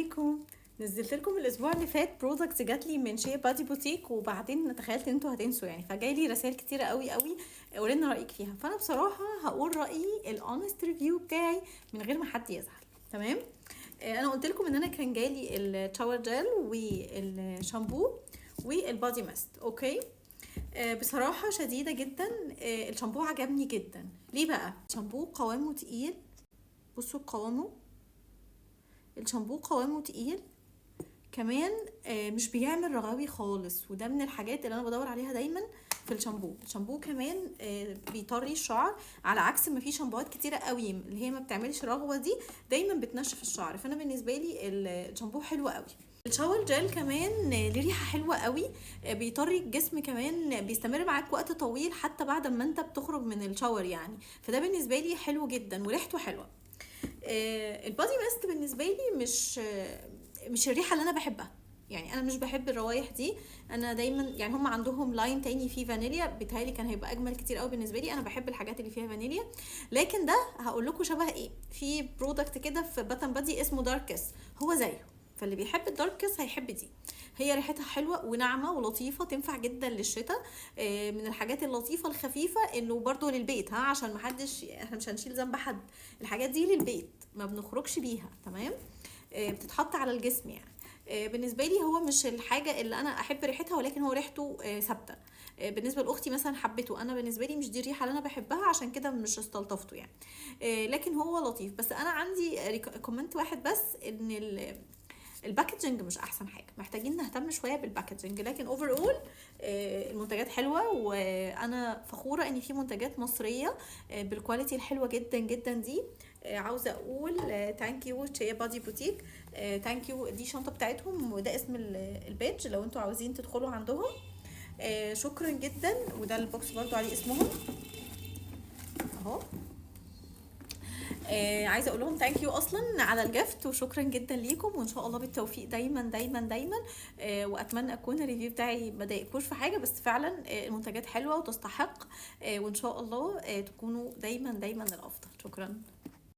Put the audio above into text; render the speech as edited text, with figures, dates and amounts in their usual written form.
عليكم. نزلت لكم الاسبوع اللي فات برودكتس جات لي من شيا بادي بوتيك، وبعدين تخيلت ان انتوا هتنسوا يعني، فجاي لي رسائل كتيره قوي قوي قولوا لنا رايك فيها. فانا بصراحه هقول رايي الاونست ريفيو بتاعي من غير ما حد يزعل. تمام. انا قلت لكم ان انا كان جالي الشاور جel والشامبو والبادي ماست. اوكي. بصراحه شديده جدا. الشامبو عجبني جدا. ليه بقى؟ الشامبو قوامه تقيل. بصوا قوامه، الشامبو قوامه تقيل كمان. مش بيعمل رغاوي خالص، وده من الحاجات اللي انا بدور عليها دايما في الشامبو. الشامبو كمان بيطري الشعر، على عكس ما في شامبوهات كتيره قوي اللي هي ما بتعملش رغوه، دي دايما بتنشف الشعر. فانا بالنسبه لي الشامبو حلو قوي. الشاور جel كمان ليه ريحه حلوه قوي، بيطري الجسم كمان، بيستمر معاك وقت طويل حتى بعد ما انت بتخرج من الشاور يعني. فده بالنسبه لي حلو جدا وريحته حلوه. البادي ماست بالنسبه لي مش الريحه اللي انا بحبها. يعني انا مش بحب الروايح دي. انا دايما يعني هم عندهم لاين تاني فيه فانيليا، بيتهيألي كان هيبقى اجمل كتير قوي بالنسبه لي. انا بحب الحاجات اللي فيها فانيليا. لكن ده هقول لكم شبه ايه، في برودكت كده في باتن بادي اسمه داركس، هو زيه. فاللي بيحب الداركس هيحب دي. هي ريحتها حلوه وناعمه ولطيفه، تنفع جدا للشتاء. من الحاجات اللطيفه الخفيفه، انه برضو للبيت، عشان محدش، احنا مش هنشيل ذنب حد. الحاجات دي للبيت، ما بنخرجش بيها. تمام. بتتحط على الجسم يعني. بالنسبه لي هو مش الحاجه اللي انا احب ريحتها، ولكن هو ريحته ثابته. بالنسبه لاختي مثلا حبته، انا بالنسبه لي مش دي الريحه اللي انا بحبها، عشان كده مش استلطفته يعني. لكن هو لطيف. بس انا عندي كومنت واحد بس، ان الباكجينج مش احسن حاجه، محتاجين نهتم شويه بالباكجينج. لكن اوفر اول المنتجات حلوه، وانا فخوره ان في منتجات مصريه بالكواليتي الحلوه جدا جدا دي. عاوزه اقول ثانك يو شيا بادي بوتيك. ثانك يو. دي شنطه بتاعتهم، وده اسم البيج لو انتوا عاوزين تدخلوا عندهم. شكرا جدا. وده البوكس برضو عليه اسمهم اهو. عايزه اقول لهم ثانك يو اصلا على الجفت، وشكرا جدا ليكم، وان شاء الله بالتوفيق دايما دايما دايما. واتمنى اكون الريفيو بتاعي ما ضايقكوش في حاجه، بس فعلا المنتجات حلوه وتستحق. وان شاء الله تكونوا دايما دايما الافضل. شكرا.